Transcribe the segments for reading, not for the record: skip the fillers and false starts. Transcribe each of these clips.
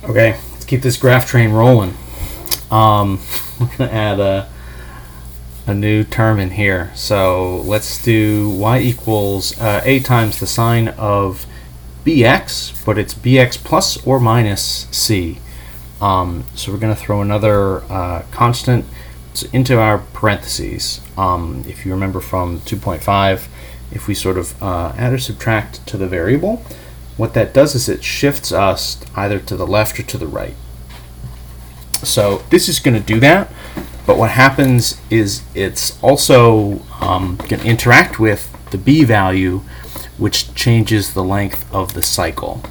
Okay, let's keep this graph train rolling. We're going to add a new term in here. So let's do y equals a times the sine of bx, but it's bx plus or minus c. So we're going to throw another constant into our parentheses. If you remember from 2.5, if we sort of add or subtract to the variable, what that does is it shifts us either to the left or to the right. So this is going to do that, but what happens is it's also going to interact with the b value, which changes the length of the cycle.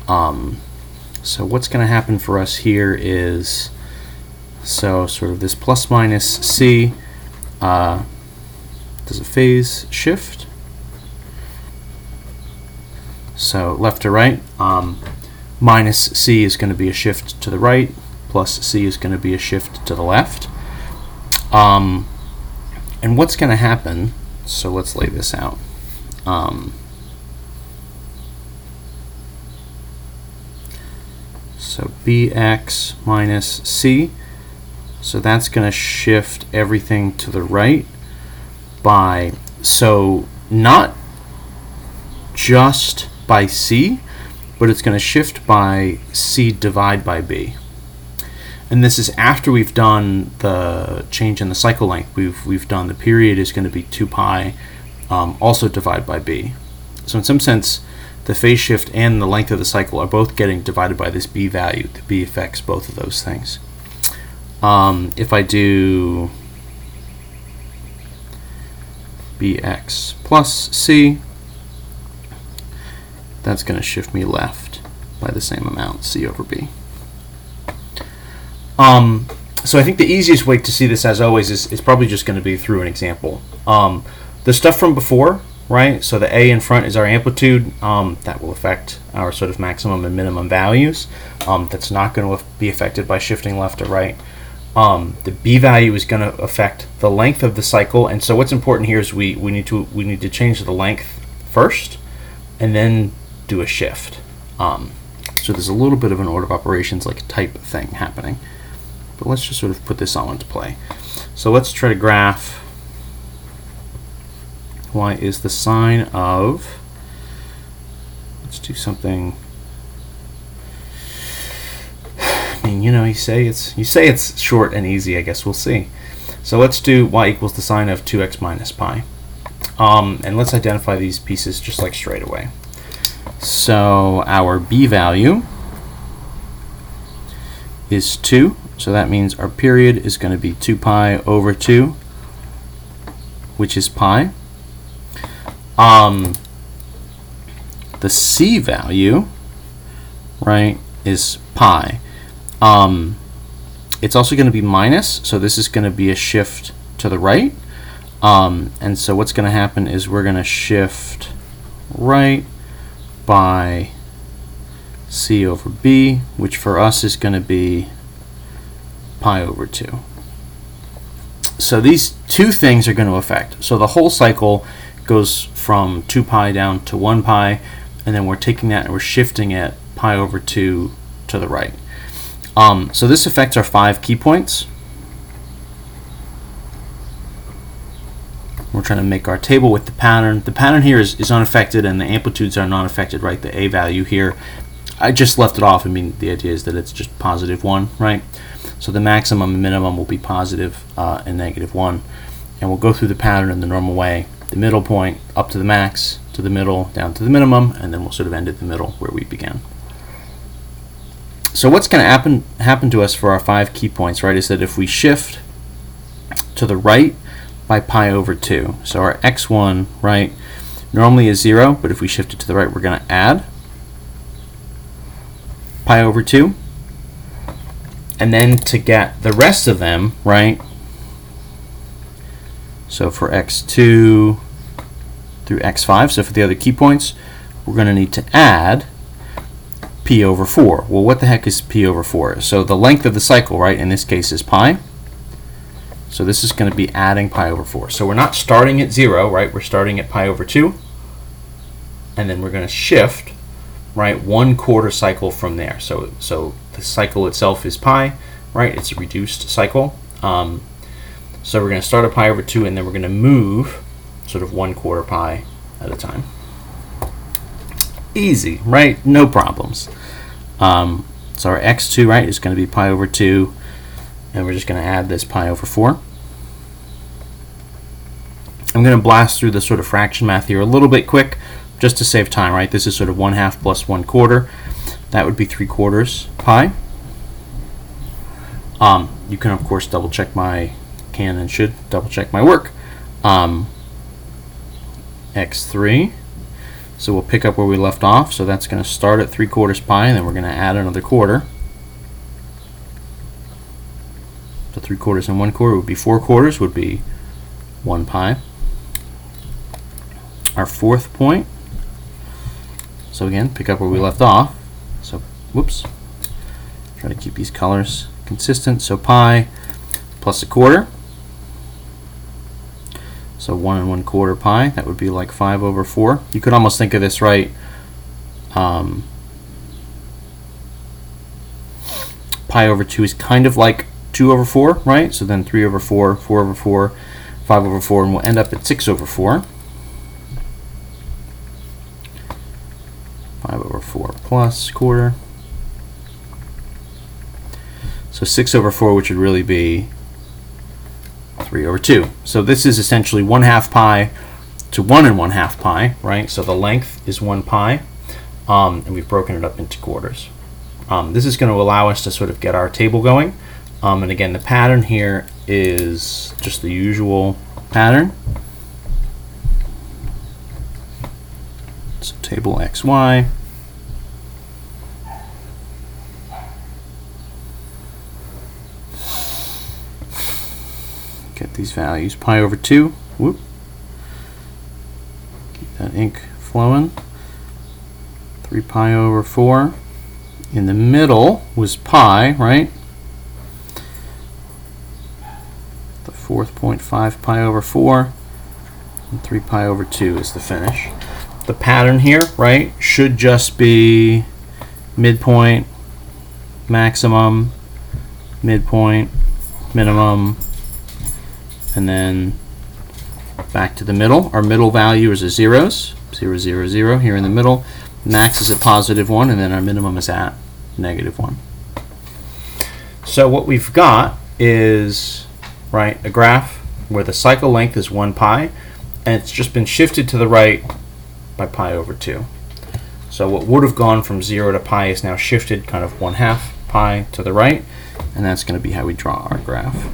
So what's going to happen for us here is, so sort of this plus minus c does a phase shift. So left to right, minus c is going to be a shift to the right, plus c is going to be a shift to the left. And what's going to happen, so let's lay this out. So bx minus c, so that's going to shift everything to the right by, so not just by c, but it's going to shift by c divide by b. And this is after we've done the change in the cycle length. We've done the period is going to be 2 pi, also divide by b. So in some sense, the phase shift and the length of the cycle are both getting divided by this b value. The b affects both of those things. If I do bx plus c, that's going to shift me left by the same amount, c over b. So I think the easiest way to see this, as always, is probably just going to be through an example. The stuff from before, right? So the a in front is our amplitude. That will affect our sort of maximum and minimum values. That's not going to be affected by shifting left to right. The b value is going to affect the length of the cycle. And so what's important here is we need to change the length first, and then do a shift. So there's a little bit of an order of operations, like a type thing happening. But let's just sort of put this all into play. So let's try to graph y is the sine of, let's do something, I mean, you know, you say it's short and easy, I guess we'll see. So let's do y equals the sine of 2x minus pi. And let's identify these pieces just like straight away. So our b value is 2, so that means our period is going to be 2 pi over 2, which is pi. The c value, right, is pi. It's also going to be minus, so this is going to be a shift to the right. And so what's going to happen is we're going to shift right by c over b, which for us is going to be pi over 2. So these two things are going to affect. So the whole cycle goes from 2 pi down to 1 pi, and then we're taking that and we're shifting it pi over 2 to the right. So this affects our 5 key points. We're trying to make our table with the pattern. The pattern here is unaffected, and the amplitudes are not affected, right? The a value here, I just left it off. I mean, the idea is that it's just positive 1, right? So the maximum and minimum will be positive and negative 1. And we'll go through the pattern in the normal way. The middle point up to the max, to the middle, down to the minimum, and then we'll sort of end at the middle where we began. So what's going to happen to us for our 5 key points, right, is that if we shift to the right by pi over 2, so our x1, right, normally is 0, but if we shift it to the right, we're going to add pi over 2. And then to get the rest of them, right, so for x2 through x5, so for the other key points, we're going to need to add p over 4. Well, what the heck is p over 4? So the length of the cycle, right, in this case is pi. So this is going to be adding pi over 4. So we're not starting at 0, right? We're starting at pi over 2. And then we're going to shift right, 1/4 cycle from there. So the cycle itself is pi, right? It's a reduced cycle. So we're going to start at pi over 2, and then we're going to move sort of 1/4 pi at a time. Easy, right? No problems. So our x2, right, is going to be pi over 2, and we're just going to add this pi over 4. I'm going to blast through the sort of fraction math here a little bit quick, just to save time, right? This is sort of 1/2 plus 1/4. That would be 3/4 pi. You can, of course, double check my, can and should double check my work. X3. So we'll pick up where we left off. So that's going to start at 3/4 pi, and then we're going to add another quarter. So 3/4 and 1/4 would be 4/4, would be 1 pi. Our fourth point. So again, pick up where we left off. So, whoops. Try to keep these colors consistent. So pi plus 1/4. So 1 and 1/4 pi. That would be like 5 over 4. You could almost think of this, right? Pi over 2 is kind of like 2 over 4, right? So then 3 over 4, 4 over 4, 5 over 4, and we'll end up at 6 over 4. 5 over 4 plus 1/4. So 6 over 4, which would really be 3 over 2. So this is essentially 1/2 pi to 1 and 1/2 pi, right? So the length is 1 pi, and we've broken it up into quarters. This is going to allow us to sort of get our table going. And again, the pattern here is just the usual pattern. So table XY. Get these values. Pi over 2. Whoop. Keep that ink flowing. 3 pi over 4. In the middle was pi, right? The fourth point, 5 pi over 4. And 3 pi over 2 is the finish. The pattern here, right, should just be midpoint, maximum, midpoint, minimum, and then back to the middle. Our middle value is a zeros, 0, 0, 0 here in the middle. Max is at +1, and then our minimum is at -1. So what we've got is, right, a graph where the cycle length is 1 pi, and it's just been shifted to the right by pi over 2. So what would have gone from 0 to pi is now shifted kind of 1/2 pi to the right, and that's going to be how we draw our graph.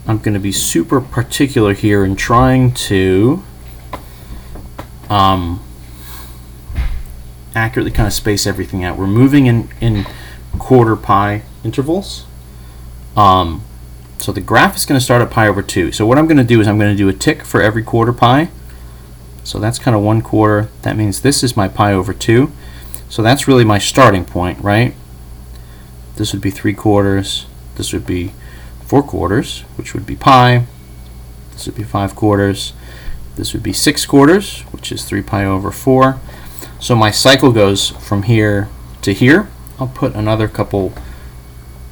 I'm going to be super particular here in trying to accurately kind of space everything out. We're moving in 1/4 pi intervals. So the graph is going to start at pi over 2. So what I'm going to do is I'm going to do a tick for every 1/4 pi. So that's kind of 1/4. That means this is my pi over 2. So that's really my starting point, right? This would be 3/4. This would be 4/4, which would be pi. This would be 5/4. This would be 6/4, which is 3 pi over 4. So my cycle goes from here to here. I'll put another couple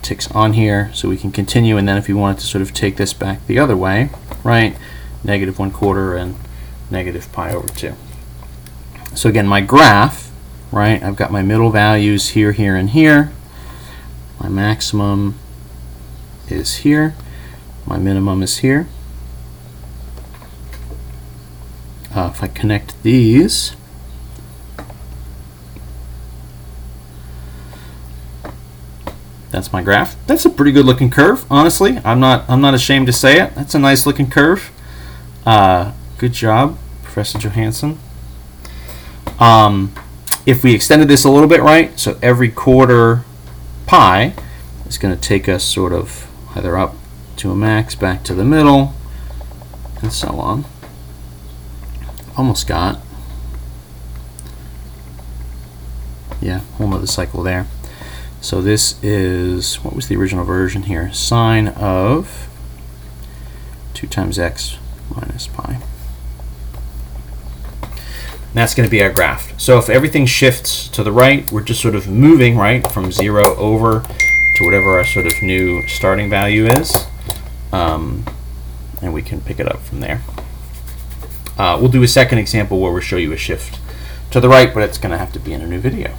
ticks on here so we can continue, and then if you wanted to sort of take this back the other way, right, -1/4 and negative pi over 2. So again, my graph, right, I've got my middle values here, here, and here. My maximum is here. My minimum is here. If I connect these, that's my graph. That's a pretty good looking curve, honestly. I'm not ashamed to say it. That's a nice looking curve. Good job, Professor Johansson. If we extended this a little bit, right, so every 1/4 pi is going to take us sort of either up to a max, back to the middle, and so on. Almost got, yeah, whole nother cycle there. So this is, what was the original version here? Sine of 2 times x minus pi. And that's going to be our graph. So if everything shifts to the right, we're just sort of moving, right, from 0 over to whatever our sort of new starting value is. And we can pick it up from there. We'll do a second example where we'll show you a shift to the right, but it's going to have to be in a new video.